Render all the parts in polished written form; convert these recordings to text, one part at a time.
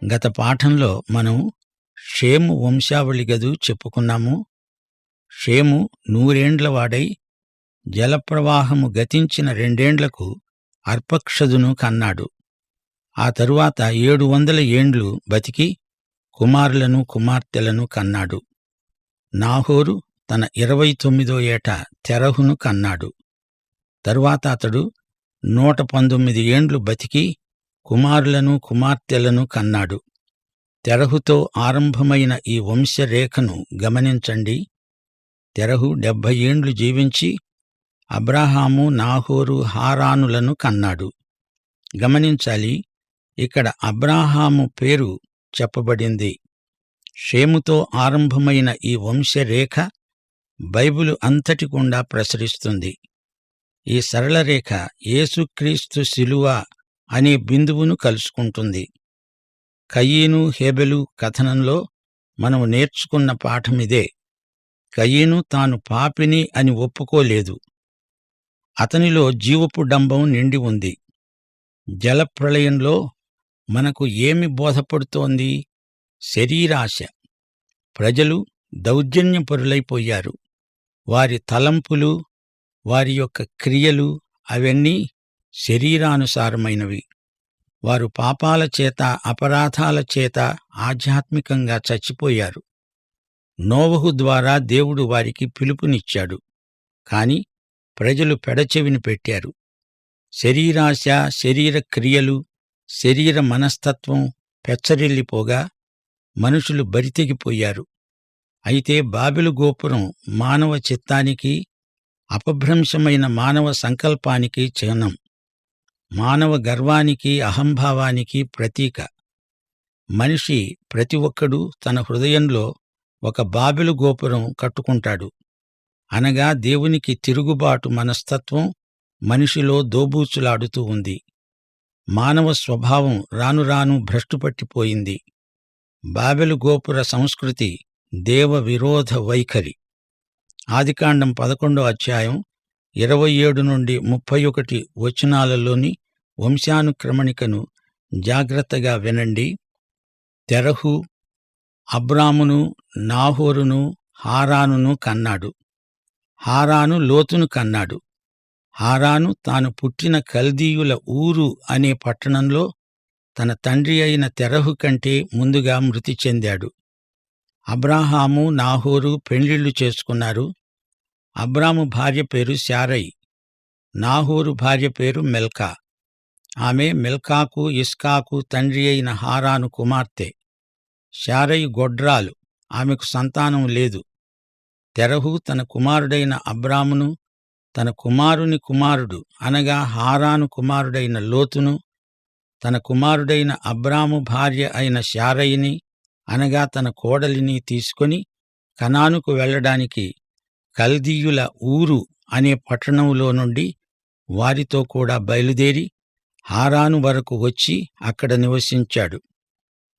గత పాఠంలో మనం షేము వంశావళి గదు చెప్పుకున్నాము. షేము 100 వాడై జలప్రవాహము గతించిన 2 అర్పక్షదును కన్నాడు. ఆ తరువాత 700 ఏండ్లు బతికి కుమారులను కుమార్తెలను కన్నాడు. నాహోరు తన 29వ ఏట తెరహును కన్నాడు. తరువాత అతడు 119 ఏండ్లు బతికి కుమారులను కుమార్తెలను కన్నాడు. తెరహుతో ఆరంభమైన ఈ వంశరేఖను గమనించండి. తెరహు 70 ఏండ్లు జీవించి అబ్రాహాము, నాహోరు, హారానులను కన్నాడు. గమనించాలి, ఇక్కడ అబ్రాహాము పేరు చెప్పబడింది. షేముతో ఆరంభమైన ఈ వంశరేఖ బైబిలు అంతటి గుండా ప్రసరిస్తుంది. ఈ సరళ రేఖ యేసుక్రీస్తు శిలువ అనే బిందువును కలుసుకుంటుంది. కయీను, హేబెలు కథనంలో మనం నేర్చుకున్న పాఠమిదే. కయీను తాను పాపిని అని ఒప్పుకోలేదు. అతనిలో జీవపు డంబం నిండి ఉంది. జలప్రళయంలో మనకు ఏమి బోధపడుతోంది? శరీరాశ. ప్రజలు దౌర్జన్యపరులైపోయారు. వారి తలంపులు, వారి యొక్క క్రియలు అవన్నీ శరీరానుసారమైనవి. వారు పాపాల చేత, అపరాధాల చేత ఆధ్యాత్మికంగా చచ్చిపోయారు. నోవహు ద్వారా దేవుడు వారికి పిలుపునిచ్చాడు. కాని ప్రజలు పెడచెవిని పెట్టారు. శరీరాశ, శరీర క్రియలు, శరీర మనస్తత్వం పెచ్చరిల్లిపోగా మనుషులు బరితెగిపోయారు. అయితే బాబెలు గోపురం మానవ చిత్తానికి, అపభ్రంశమైన మానవ సంకల్పానికి చిహ్నం. మానవ గర్వానికి, అహంభావానికి ప్రతీక. మనిషి ప్రతి ఒక్కడూ తన హృదయంలో ఒక బాబెలు గోపురం కట్టుకుంటాడు. అనగా దేవునికి తిరుగుబాటు మనస్తత్వం మనిషిలో దోబూచులాడుతూ ఉంది. మానవ స్వభావం రానురాను భ్రష్టుపట్టిపోయింది. బాబెలు గోపుర సంస్కృతి దేవ విరోధ వైఖరి. ఆదికాండం 11వ అధ్యాయం 27 నుండి 31 వచనాలలోని వంశానుక్రమణికను జాగ్రత్తగా వినండి. తెరహు అబ్రామును, నాహోరును, హారానును కన్నాడు. హారాను లోతును కన్నాడు. హారాను తాను పుట్టిన కల్దీయుల ఊరు అనే పట్టణంలో తన తండ్రి అయిన తెరహు కంటే ముందుగా మృతి చెందాడు. అబ్రాహాము, నాహోరు పెండ్లిళ్ళు చేసుకున్నారు. అబ్రాము భార్య పేరు శారై. నాహోరు భార్య పేరు మెల్కా. ఆమె మెల్కాకు, ఇస్కాకు తండ్రి అయిన హారాను కుమార్తె. శారై గొడ్రాలు, ఆమెకు సంతానం లేదు. తెరహు తన కుమారుడైన అబ్రామును, తన కుమారుని కుమారుడు అనగా హారాను కుమారుడైన లోతును, తన కుమారుడైన అబ్రాము భార్య అయిన శారయిని అనగా తన కోడలిని తీసుకొని కనానుకు వెళ్లడానికి కల్దీయుల ఊరు అనే పట్టణంలో నుండి వారితో కూడా బయలుదేరి హారాను వరకు వచ్చి అక్కడ నివసించాడు.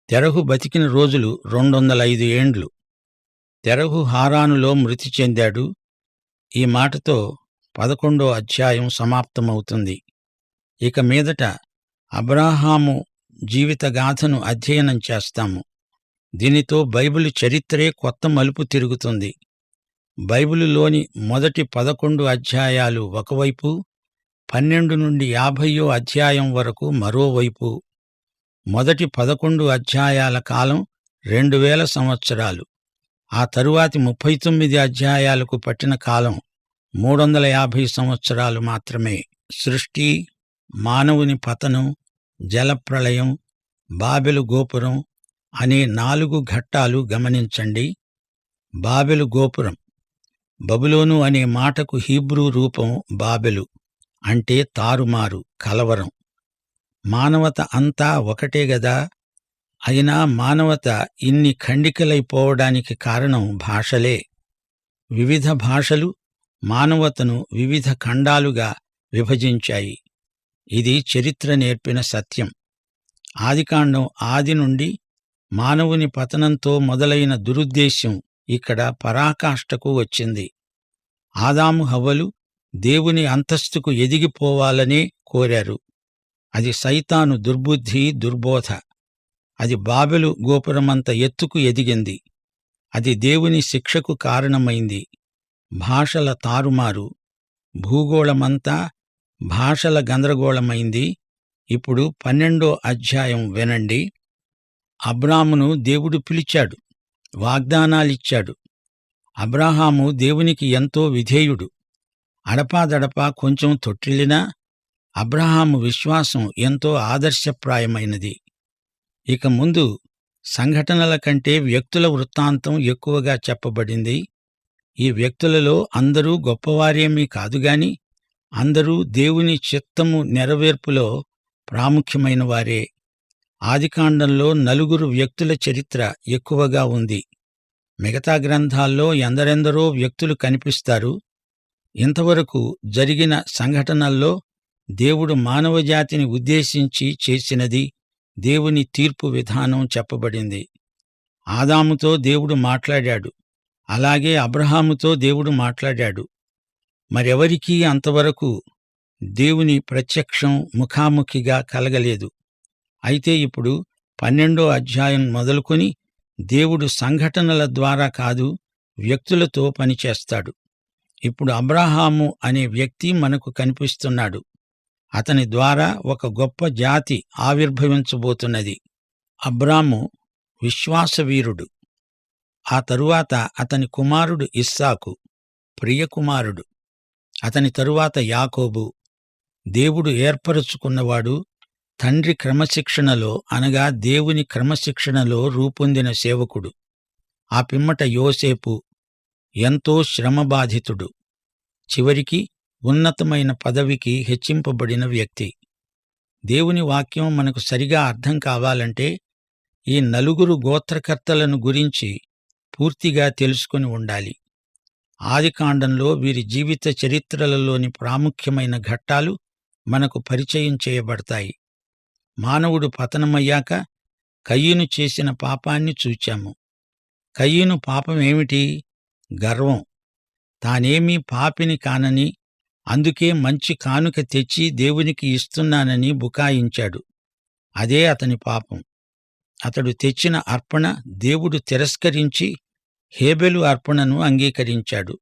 తెరహు బతికిన రోజులు 205 ఏండ్లు. తెరహు హారానులో మృతి చెందాడు. ఈ మాటతో 11వ అధ్యాయం సమాప్తమవుతుంది. ఇక మీదట అబ్రాహాము జీవితగాథను అధ్యయనం చేస్తాము. దీనితో బైబిలు చరిత్రే కొత్త మలుపు తిరుగుతుంది. బైబిలులోని మొదటి 11 అధ్యాయాలు ఒకవైపు, 12 నుండి 50వ అధ్యాయం వరకు మరోవైపు. మొదటి 11 అధ్యాయాల కాలం 2000 సంవత్సరాలు. ఆ తరువాతి 39 అధ్యాయాలకు పట్టిన కాలం 350 సంవత్సరాలు మాత్రమే. సృష్టి, మానవుని పతనం, జలప్రళయం, బాబెలు గోపురం అనే 4 ఘట్టాలు గమనించండి. బాబెలు గోపురం. బబులోను అనే మాటకు హీబ్రూ రూపం బాబెలు, అంటే తారుమారు, కలవరం. మానవత అంతా ఒకటే గదా. అయినా మానవత ఇన్ని ఖండికలైపోవడానికి కారణం భాషలే. వివిధ భాషలు మానవతను వివిధ ఖండాలుగా విభజించాయి. ఇది చరిత్ర నేర్పిన సత్యం. ఆదికాండం ఆది నుండి మానవుని పతనంతో మొదలైన దురుద్దేశ్యం ఇక్కడ పరాకాష్ఠకు వచ్చింది. ఆదాము హవ్వలు దేవుని అంతస్తుకు ఎదిగిపోవాలనే కోరారు. అది సైతాను దుర్బుద్ధి, దుర్బోధ. అది బాబెలు గోపురమంత ఎత్తుకు ఎదిగింది. అది దేవుని శిక్షకు కారణమైంది. భాషల తారుమారు, భూగోళమంతా భాషల గందరగోళమైంది. ఇప్పుడు 12వ అధ్యాయం వినండి. అబ్రామును దేవుడు పిలిచాడు, వాగ్దానాలిచ్చాడు. అబ్రాహాము దేవునికి ఎంతో విధేయుడు. అడపాదడపా కొంచెం తొట్టిల్లినా అబ్రాహాము విశ్వాసం ఎంతో ఆదర్శప్రాయమైనది. ఇక ముందు సంఘటనల కంటే వ్యక్తుల వృత్తాంతం ఎక్కువగా చెప్పబడింది. ఈ వ్యక్తులలో అందరూ గొప్పవారేమీ కాదుగాని అందరూ దేవుని చిత్తము నెరవేర్పులో ప్రాముఖ్యమైన వారే. ఆదికాండంలో 4 వ్యక్తుల చరిత్ర ఎక్కువగా ఉంది. మిగతా గ్రంథాల్లో ఎందరెందరో వ్యక్తులు కనిపిస్తారు. ఇంతవరకు జరిగిన సంఘటనల్లో దేవుడు మానవజాతిని ఉద్దేశించి చేసినది, దేవుని తీర్పు విధానం చెప్పబడింది. ఆదాముతో దేవుడు మాట్లాడాడు, అలాగే అబ్రహాముతో దేవుడు మాట్లాడాడు. మరెవరికీ అంతవరకు దేవుని ప్రత్యక్షం ముఖాముఖిగా కలగలేదు. అయితే ఇప్పుడు 12వ అధ్యాయం మొదలుకొని దేవుడు సంఘటనల ద్వారా కాదు, వ్యక్తులతో పనిచేస్తాడు. ఇప్పుడు అబ్రాహాము అనే వ్యక్తి మనకు కనిపిస్తున్నాడు. అతని ద్వారా ఒక గొప్ప జాతి ఆవిర్భవించబోతున్నది. అబ్రాము విశ్వాసవీరుడు. ఆ తరువాత అతని కుమారుడు ఇస్సాకు, ప్రియకుమారుడు. అతని తరువాత యాకోబు, దేవుడు ఏర్పరచుకున్నవాడు. తండ్రి క్రమశిక్షణలో అనగా దేవుని క్రమశిక్షణలో రూపొందిన సేవకుడు. ఆ పిమ్మట యోసేపు, ఎంతో శ్రమబాధితుడు. చివరికి ఉన్నతమైన పదవికి హెచ్చింపబడిన వ్యక్తి. దేవుని వాక్యం మనకు సరిగా అర్థం కావాలంటే ఈ 4 గోత్రకర్తలను గురించి పూర్తిగా తెలుసుకుని ఉండాలి. ఆదికాండంలో వీరి జీవిత చరిత్రలలోని ప్రాముఖ్యమైన ఘట్టాలు మనకు పరిచయం చేయబడతాయి. మానవుడు పతనమయ్యాక కయీను చేసిన పాపాన్ని చూచాము. కయీను పాపమేమిటి? గర్వం. తానేమీ పాపిని కానని, అందుకే మంచి కానుక తెచ్చి దేవునికి ఇస్తున్నానని బుకాయించాడు. అదే అతని పాపం. అతడు తెచ్చిన అర్పణ దేవుడు తిరస్కరించి హేబెలు అర్పణను అంగీకరించాడు.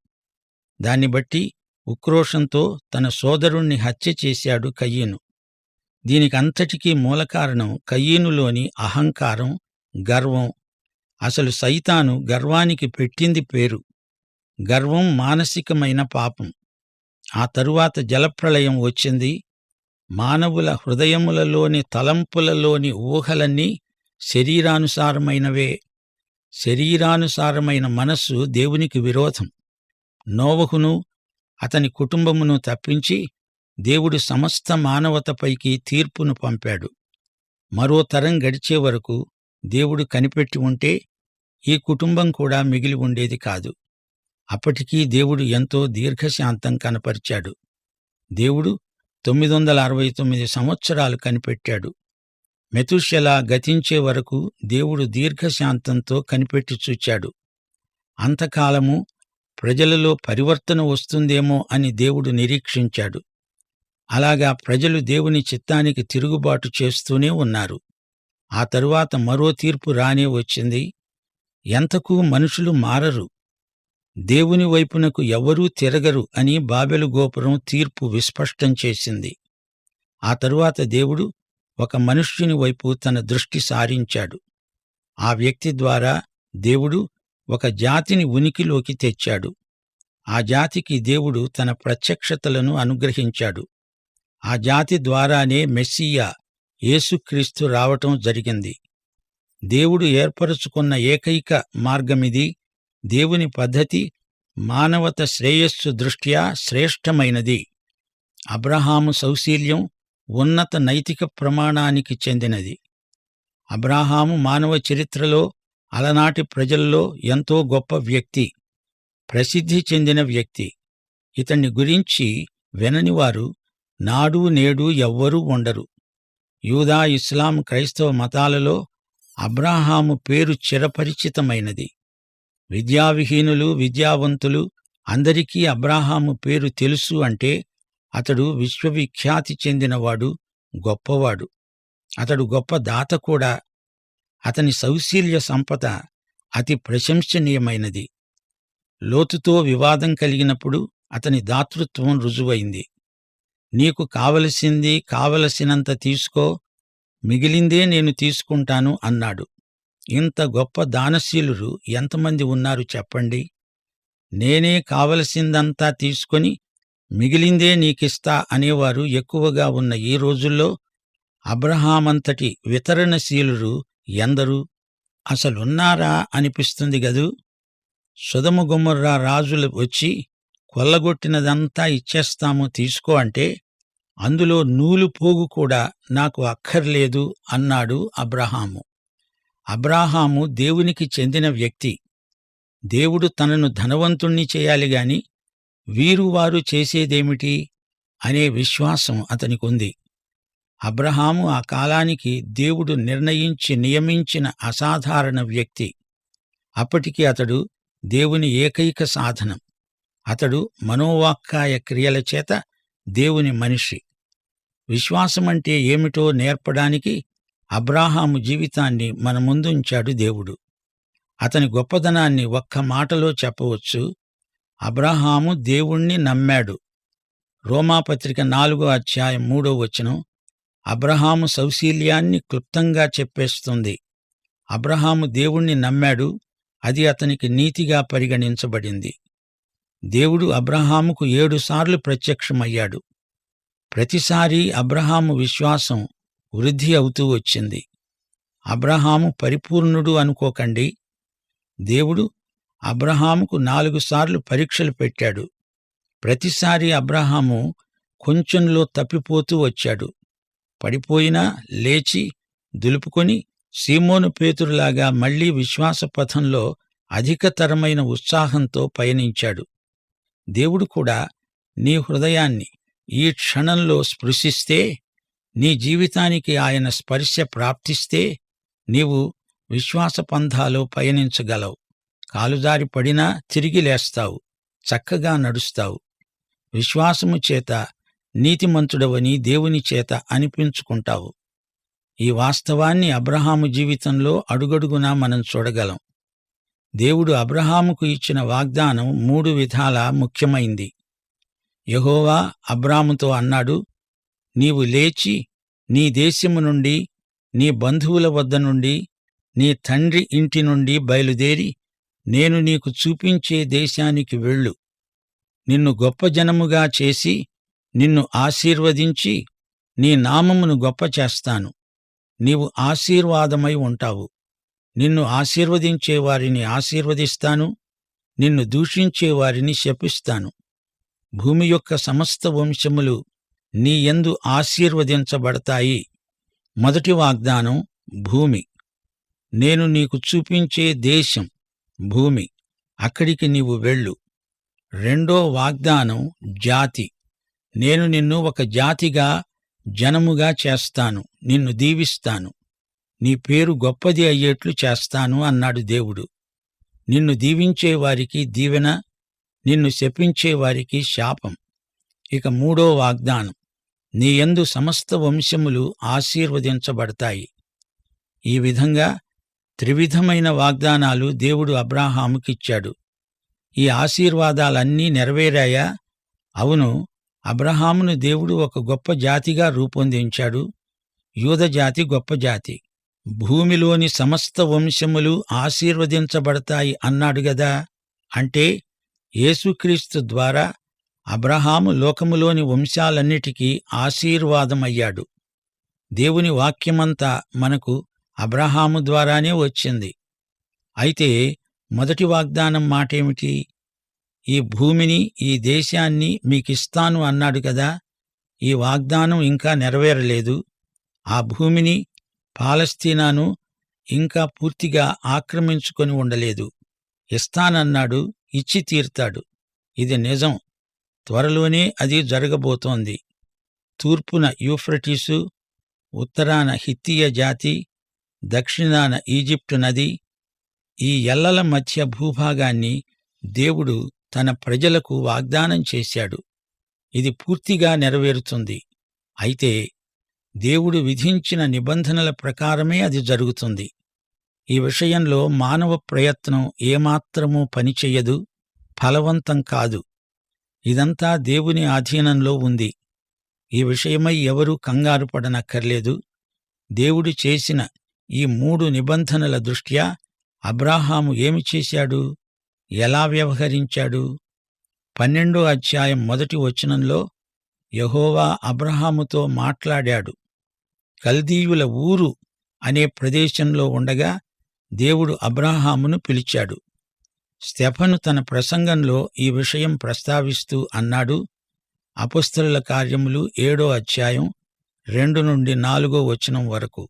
దాన్ని బట్టి ఉక్రోషంతో తన సోదరుణ్ణి హత్య చేశాడు కయీను. దీనికంతటికీ మూలకారణం కయీనులోని అహంకారం, గర్వం. అసలు సైతాను గర్వానికి పెట్టింది పేరు. గర్వం మానసికమైన పాపం. ఆ తరువాత జలప్రళయం వచ్చింది. మానవుల హృదయములలోని తలంపులలోని ఊహలన్నీ శరీరానుసారమైనవే. శరీరానుసారమైన మనస్సు దేవునికి విరోధం. నోవహును అతని కుటుంబమును తప్పించి దేవుడు సమస్త మానవతపైకి తీర్పును పంపాడు. మరో తరం గడిచే వరకు దేవుడు కనిపెట్టి ఉంటే ఈ కుటుంబం కూడా మిగిలి ఉండేది కాదు. అప్పటికీ దేవుడు ఎంతో దీర్ఘశాంతం కనపరిచాడు. దేవుడు 969 సంవత్సరాలు కనిపెట్టాడు. మెతూషెల గతించే వరకు దేవుడు దీర్ఘశాంతంతో కనిపెట్టి చూచాడు. అంతకాలము ప్రజలలో పరివర్తన వస్తుందేమో అని దేవుడు నిరీక్షించాడు. అలాగా ప్రజలు దేవుని చిత్తానికి తిరుగుబాటు చేస్తూనే ఉన్నారు. ఆ తరువాత మరో తీర్పు రానే వచ్చింది. ఎంతకూ మనుషులు మారరు, దేవుని వైపునకు ఎవ్వరూ తిరగరు అని బాబెలు గోపురం తీర్పు విస్పష్టం చేసింది. ఆ తరువాత దేవుడు ఒక మనుష్యుని వైపు తన దృష్టి సారించాడు. ఆ వ్యక్తి ద్వారా దేవుడు ఒక జాతిని ఉనికిలోకి తెచ్చాడు. ఆ జాతికి దేవుడు తన ప్రత్యక్షతలను అనుగ్రహించాడు. ఆ జాతి ద్వారానే మెస్సియా యేసుక్రీస్తు రావటం జరిగింది. దేవుడు ఏర్పరచుకున్న ఏకైక మార్గమిది. దేవుని పద్ధతి మానవత శ్రేయస్సు దృష్ట్యా శ్రేష్టమైనది. అబ్రహాము సౌశీల్యం ఉన్నత నైతిక ప్రమాణానికి చెందినది. అబ్రాహాము మానవ చరిత్రలో అలనాటి ప్రజల్లో ఎంతో గొప్ప వ్యక్తి, ప్రసిద్ధి చెందిన వ్యక్తి. ఇతన్ని గురించి విననివారు నాడు నేడు ఎవ్వరూ ఉండరు. యూదా, ఇస్లాం, క్రైస్తవ మతాలలో అబ్రాహాము పేరు చిరపరిచితమైనది. విద్యావిహీనులు, విద్యావంతులు అందరికీ అబ్రాహాము పేరు తెలుసు అంటే అతడు విశ్వవిఖ్యాతి చెందినవాడు, గొప్పవాడు. అతడు గొప్ప దాత కూడా. అతని సౌశీల్య సంపద అతి ప్రశంసనీయమైనది. లోతుతో వివాదం కలిగినప్పుడు అతని దాతృత్వం రుజువైంది. నీకు కావలసినంత తీసుకో, మిగిలిందే నేను తీసుకుంటాను అన్నాడు. ఇంత గొప్ప దానశీలురు ఎంతమంది ఉన్నారు చెప్పండి? నేనే కావలసిందంతా తీసుకొని మిగిలిందే నీకిస్తా అనేవారు ఎక్కువగా ఉన్న ఈ రోజుల్లో అబ్రహామంతటి వితరణశీలురు ఎందరు? అసలున్నారా అనిపిస్తుంది గదూ. సొదొమ గొమొర్రా రాజులు వచ్చి కొల్లగొట్టినదంతా ఇచ్చేస్తాము తీసుకో అంటే అందులో నూలు పోగు కూడా నాకు అక్కర్లేదు అన్నాడు అబ్రహాము. అబ్రాహాము దేవునికి చెందిన వ్యక్తి. దేవుడు తనను ధనవంతుణ్ణి చేయాలిగాని వీరు చేసేదేమిటి అనే విశ్వాసం అతనికుంది. అబ్రహాము ఆ కాలానికి దేవుడు నియమించిన అసాధారణ వ్యక్తి. అప్పటికి అతడు దేవుని ఏకైక సాధనం. అతడు మనోవాక్కాయ క్రియల చేత దేవుని మనిషి. విశ్వాసమంటే ఏమిటో నేర్పడానికి అబ్రాహాము జీవితాన్ని మన ముందుంచాడు దేవుడు. అతని గొప్పదనాన్ని ఒక్క మాటలో చెప్పవచ్చు. అబ్రాహాము దేవుణ్ణి నమ్మాడు. రోమాపత్రిక 4:3 అబ్రహాము సౌశీల్యాన్ని క్లుప్తంగా చెప్పేస్తుంది. అబ్రహాము దేవుణ్ణి నమ్మాడు, అది అతనికి నీతిగా పరిగణించబడింది. దేవుడు అబ్రహాముకు 7 సార్లు ప్రత్యక్షమయ్యాడు. ప్రతిసారీ అబ్రహాము విశ్వాసం వృద్ధి అవుతూ వచ్చింది. అబ్రహాము పరిపూర్ణుడు అనుకోకండి. దేవుడు అబ్రహాముకు 4 సార్లు పరీక్షలు పెట్టాడు. ప్రతిసారీ అబ్రహాము కొంచెంలో తప్పిపోతూ వచ్చాడు. పడిపోయినా లేచి దులుపుకొని సీమోను పేతురులాగా మళ్లీ విశ్వాసపథంలో అధికతరమైన ఉత్సాహంతో పయనించాడు. దేవుడు కూడా నీ హృదయాన్ని ఈ క్షణంలో స్పృశిస్తే, నీ జీవితానికి ఆయన స్పర్శ ప్రాప్తిస్తే నీవు విశ్వాసపంథాలో పయనించగలవు. కాలుజారి పడినా తిరిగి లేస్తావు, చక్కగా నడుస్తావు. విశ్వాసము చేత నీతిమంతుడవని దేవుని చేత అనిపించుకుంటావు. ఈ వాస్తవాన్ని అబ్రహాము జీవితంలో అడుగడుగునా మనం చూడగలం. దేవుడు అబ్రహాముకు ఇచ్చిన వాగ్దానం 3 విధాలా ముఖ్యమైంది. యెహోవా అబ్రాముతో అన్నాడు, నీవు లేచి నీ దేశము నుండి, నీ బంధువుల వద్ద నుండి, నీ తండ్రి ఇంటి నుండి బయలుదేరి నేను నీకు చూపించే దేశానికి వెళ్ళు. నిన్ను గొప్ప జనముగా చేసి నిన్ను ఆశీర్వదించి నీ నామమును గొప్ప చేస్తాను. నీవు ఆశీర్వాదమై ఉంటావు. నిన్ను ఆశీర్వదించేవారిని ఆశీర్వదిస్తాను, నిన్ను దూషించేవారిని శపిస్తాను. భూమి యొక్క సమస్త వంశములు నీ యందు ఆశీర్వదించబడతాయి. మొదటి వాగ్దానం భూమి. నేను నీకు చూపించే దేశం భూమి, అక్కడికి నీవు వెళ్ళు. రెండో వాగ్దానం జాతి. నేను నిన్ను ఒక జాతిగా, జనముగా చేస్తాను, నిన్ను దీవిస్తాను, నీ పేరు గొప్పది అయ్యేట్లు చేస్తాను అన్నాడు దేవుడు. నిన్ను దీవించేవారికి దీవెన, నిన్ను శపించేవారికి శాపం. ఇక మూడో వాగ్దానం, నీ యందు సమస్త వంశములు ఆశీర్వదించబడతాయి. ఈ విధంగా త్రివిధమైన వాగ్దానాలు దేవుడు అబ్రాహాముకిచ్చాడు. ఈ ఆశీర్వాదాలన్నీ నెరవేరాయా? అవును. అబ్రహామును దేవుడు ఒక గొప్ప జాతిగా రూపొందించాడు. యూదజాతి గొప్ప జాతి. భూమిలోని సమస్త వంశములు ఆశీర్వదించబడతాయి అన్నాడు గదా. అంటే యేసుక్రీస్తు ద్వారా అబ్రహాము లోకములోని వంశాలన్నిటికీ ఆశీర్వాదమయ్యాడు. దేవుని వాక్యమంతా మనకు అబ్రహాము ద్వారానే వచ్చింది. అయితే మొదటి వాగ్దానం మాటేమిటి? ఈ భూమిని, ఈ దేశాన్ని మీకిస్తాను అన్నాడు కదా. ఈ వాగ్దానం ఇంకా నెరవేరలేదు. ఆ భూమిని, పాలస్తీనాను ఇంకా పూర్తిగా ఆక్రమించుకొని ఉండలేదు. ఇస్తానన్నాడు, ఇచ్చి తీర్తాడు. ఇది నిజం. త్వరలోనే అది జరగబోతోంది. తూర్పున యూఫ్రటీసు, ఉత్తరాన హిత్తీయ జాతి, దక్షిణాన ఈజిప్టు నది, ఈ ఎల్లల మధ్య భూభాగాన్ని దేవుడు తన ప్రజలకు వాగ్దానం చేశాడు. ఇది పూర్తిగా నెరవేరుతుంది. అయితే దేవుడు విధించిన నిబంధనల ప్రకారమే అది జరుగుతుంది. ఈ విషయంలో మానవ ప్రయత్నం ఏమాత్రమూ పనిచెయ్యదు, ఫలవంతం కాదు. ఇదంతా దేవుని ఆధీనంలో ఉంది. ఈ విషయమై ఎవరూ కంగారు పడనక్కర్లేదు. దేవుడు చేసిన ఈ 3 నిబంధనల దృష్ట్యా అబ్రాహాము ఏమి చేశాడు? ఎలా వ్యవహరించాడు? 12వ అధ్యాయం 1వ వచనంలో యెహోవా అబ్రాహాముతో మాట్లాడాడు. కల్దీయుల ఊరు అనే ప్రదేశంలో ఉండగా దేవుడు అబ్రాహామును పిలిచాడు. స్టెఫను తన ప్రసంగంలో ఈ విషయం ప్రస్తావిస్తూ అన్నాడు. అపొస్తలుల కార్యములు 7వ అధ్యాయం 2 నుండి 4వ వచనం వరకు,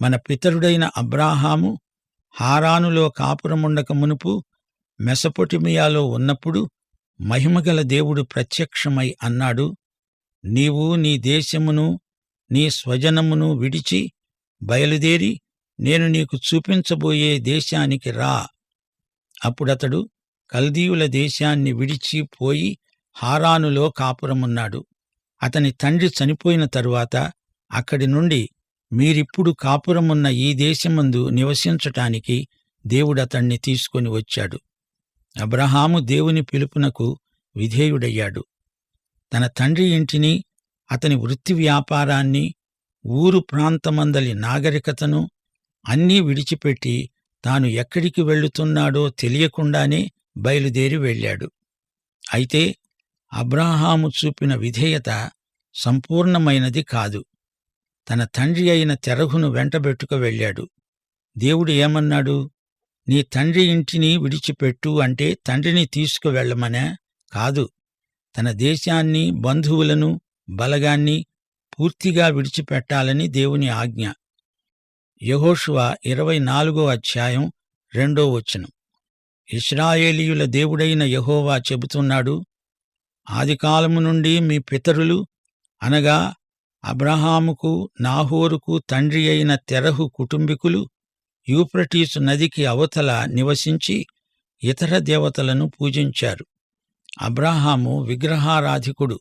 మన పితరుడైన అబ్రాహాము హారానులో కాపురముండక మునుపు మెసొపొటేమియాలో ఉన్నప్పుడు మహిమగల దేవుడు ప్రత్యక్షమై అన్నాడు, నీవు నీ దేశమును నీ స్వజనమును విడిచి బయలుదేరి నేను నీకు చూపించబోయే దేశానికి రా. అప్పుడతడు కల్దీయుల దేశాన్ని విడిచి పోయి హారానులో కాపురమున్నాడు. అతని తండ్రి చనిపోయిన తరువాత అక్కడి నుండి మీరిప్పుడు కాపురమున్న ఈ దేశమందు నివసించటానికి దేవుడతణ్ణి తీసుకొని వచ్చాడు. అబ్రాహాము దేవుని పిలుపునకు విధేయుడయ్యాడు. తన తండ్రి ఇంటిని, అతని వృత్తి వ్యాపారాన్ని, ఊరు ప్రాంతమందలి నాగరికతను అన్నీ విడిచిపెట్టి తాను ఎక్కడికి వెళ్తున్నాడో తెలియకుండానే బయలుదేరి వెళ్ళాడు. అయితే అబ్రాహాము చూపిన విధేయత సంపూర్ణమైనది కాదు. తన తండ్రి అయిన తెరహును వెంటబెట్టుకు వెళ్ళాడు. దేవుడు ఏమన్నాడు? నీ తండ్రి ఇంటిని విడిచిపెట్టు అంటే తండ్రిని తీసుకువెళ్లమనా? కాదు. తన దేశాన్ని, బంధువులను, బలగాన్ని పూర్తిగా విడిచిపెట్టాలని దేవుని ఆజ్ఞ. యెహోషువ 24వ అధ్యాయం 2వ వచనం. ఇశ్రాయేలీయుల దేవుడైన యెహోవా చెబుతున్నాడు, ఆదికాలము నుండి మీ పితరులు అనగా అబ్రాహాముకు, నాహోరుకు తండ్రి అయిన తెరహు కుటుంబీకులు యూఫ్రటీసు నదికి అవతల నివసించి ఇతర దేవతలను పూజించారు. అబ్రాహాము విగ్రహారాధికుడు.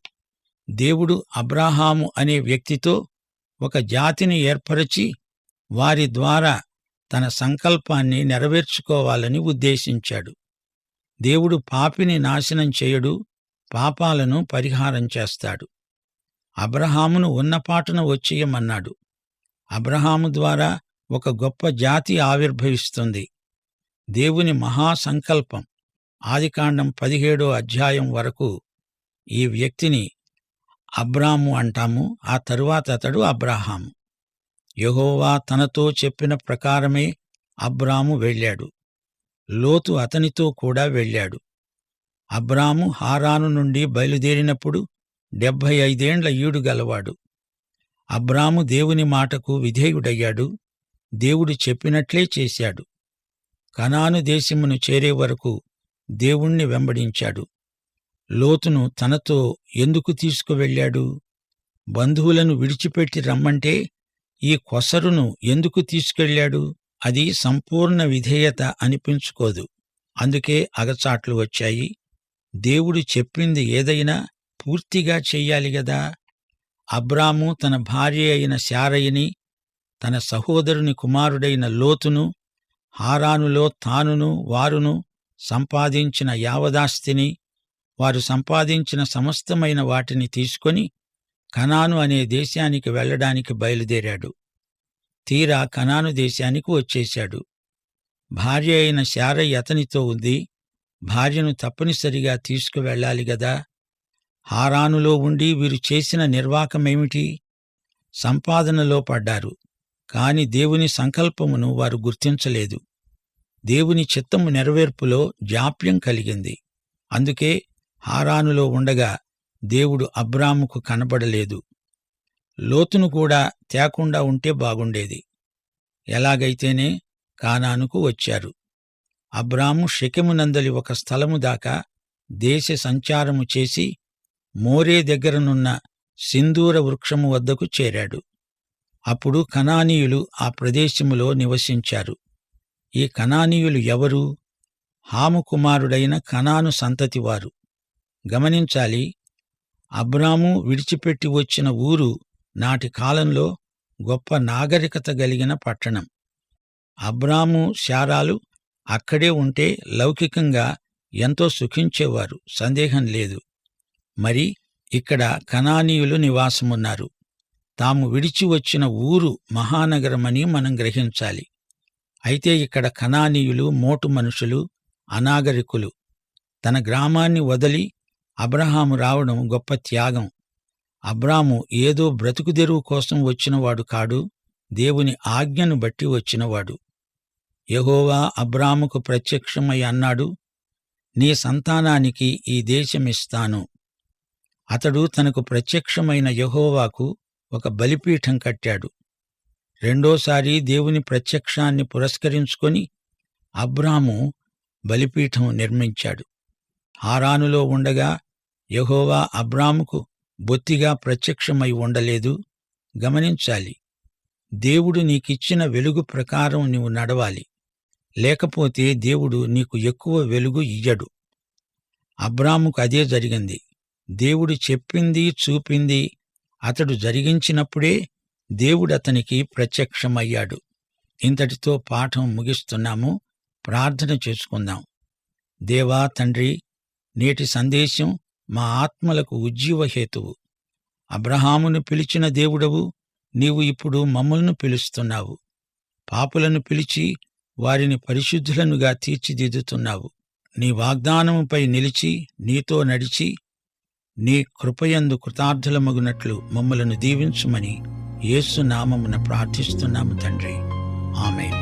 దేవుడు అబ్రాహాము అనే వ్యక్తితో ఒక జాతిని ఏర్పరచి వారి ద్వారా తన సంకల్పాన్ని నెరవేర్చుకోవాలని ఉద్దేశించాడు. దేవుడు పాపిని నాశనం చేయడు, పాపాలను పరిహారం చేస్తాడు. అబ్రహామును ఉన్నపాటున వచ్చేయమన్నాడు. అబ్రహాము ద్వారా ఒక గొప్ప జాతి ఆవిర్భవిస్తుంది. దేవుని మహాసంకల్పం. ఆదికాండం 17వ అధ్యాయం వరకు ఈ వ్యక్తిని అబ్రాము అంటాము. ఆ తరువాత అతడు అబ్రాహాము. యెహోవా తనతో చెప్పిన ప్రకారమే అబ్రాము వెళ్ళాడు. లోతు అతనితో కూడా వెళ్ళాడు. అబ్రాము హారాను నుండి బయలుదేరినప్పుడు 75 ఏండ్ల ఈడు గలవాడు. అబ్రాము దేవుని మాటకు విధేయుడయ్యాడు. దేవుడు చెప్పినట్లే చేశాడు. కనాను దేశమును చేరే వరకు దేవుణ్ణి వెంబడించాడు. లోతును తనతో ఎందుకు తీసుకువెళ్ళాడు? బంధువులను విడిచిపెట్టి రమ్మంటే ఈ కొసరును ఎందుకు తీసుకెళ్ళాడు? అది సంపూర్ణ విధేయత అనిపించుకోదు. అందుకే అగచాట్లు వచ్చాయి. దేవుడు చెప్పింది ఏదైనా పూర్తిగా చెయ్యాలి గదా. అబ్రాము తన భార్య అయిన శారయిని, తన సహోదరుని కుమారుడైన లోతును, హారానులో తానును వారును సంపాదించిన యావదాస్తిని, వారు సంపాదించిన సమస్తమైన వాటిని తీసుకొని కనాను అనే దేశానికి వెళ్లడానికి బయలుదేరాడు. తీరా కనాను దేశానికి వచ్చేశాడు. భార్య అయిన శారయి అతనితో ఉంది. భార్యను తప్పనిసరిగా తీసుకువెళ్ళాలి గదా. హారానులో ఉండి వీరు చేసిన నిర్వాకమేమిటి? సంపాదనలో పడ్డారు. కాని దేవుని సంకల్పమును వారు గుర్తించలేదు. దేవుని చిత్తము నెరవేర్పులో జాప్యం కలిగింది. అందుకే హారానులో ఉండగా దేవుడు అబ్రాముకు కనబడలేదు. లోతును కూడా తేకుండా ఉంటే బాగుండేది. ఎలాగైతేనే కానానుకు వచ్చారు. అబ్రాము షెకెమునందలి ఒక స్థలము దాకా దేశ సంచారము చేసి మోరే దగ్గరనున్న సింధూర వృక్షము వద్దకు చేరాడు. అప్పుడు కనానీయులు ఆ ప్రదేశములో నివసించారు. ఈ కనానీయులు ఎవరు? హాము కుమారుడైన కనాను సంతతివారు. గమనించాలి, అబ్రాము విడిచిపెట్టి వచ్చిన ఊరు నాటి కాలంలో గొప్ప నాగరికత గలిగిన పట్టణం. అబ్రాము శారాలు అక్కడే ఉంటే లౌకికంగా ఎంతో సుఖించేవారు, సందేహం లేదు. మరి ఇక్కడ కనానీయులు నివాసమున్నారు. తాము విడిచి వచ్చిన ఊరు మహానగరమని మనం గ్రహించాలి. అయితే ఇక్కడ కనానీయులు మోటు మనుషులు, అనాగరికులు. తన గ్రామాన్ని వదిలి అబ్రహాము రావడం గొప్ప త్యాగం. అబ్రాము ఏదో బ్రతుకుదెరువు కోసం వచ్చినవాడు కాడు, దేవుని ఆజ్ఞను బట్టి వచ్చినవాడు. యెహోవా అబ్రాముకు ప్రత్యక్షమై అన్నాడు, నీ సంతానానికి ఈ దేశమిస్తాను. అతడు తనకు ప్రత్యక్షమైన యెహోవాకు ఒక బలిపీఠం కట్టాడు. రెండోసారి దేవుని ప్రత్యక్షాన్ని పురస్కరించుకొని అబ్రాము బలిపీఠం నిర్మించాడు. హారానులో ఉండగా యెహోవా అబ్రాముకు బొత్తిగా ప్రత్యక్షమై ఉండలేదు. గమనించాలి, దేవుడు నీకిచ్చిన వెలుగు ప్రకారం నీవు నడవాలి, లేకపోతే దేవుడు నీకు ఎక్కువ వెలుగు ఇయ్యడు. అబ్రాముకు అదే జరిగింది. దేవుడు చెప్పింది, చూపింది అతడు జరిగించినప్పుడే దేవుడతనికి ప్రత్యక్షమయ్యాడు. ఇంతటితో పాఠం ముగిస్తున్నాము. ప్రార్థన చేసుకుందాం. దేవా తండ్రి, నేటి సందేశం మా ఆత్మలకు ఉజ్జీవహేతువు. అబ్రహామును పిలిచిన దేవుడవు, నీవు ఇప్పుడు మమ్మల్ని పిలుస్తున్నావు. పాపులను పిలిచి వారిని పరిశుద్ధులనుగా తీర్చిదిద్దుతున్నావు. నీ వాగ్దానముపై నిలిచి నీతో నడిచి నీ కృపయందు కృతార్థులమగునట్లు మమ్మలను దీవించుమని యేసు నామమున ప్రార్థిస్తున్నాము తండ్రి. ఆమేన్.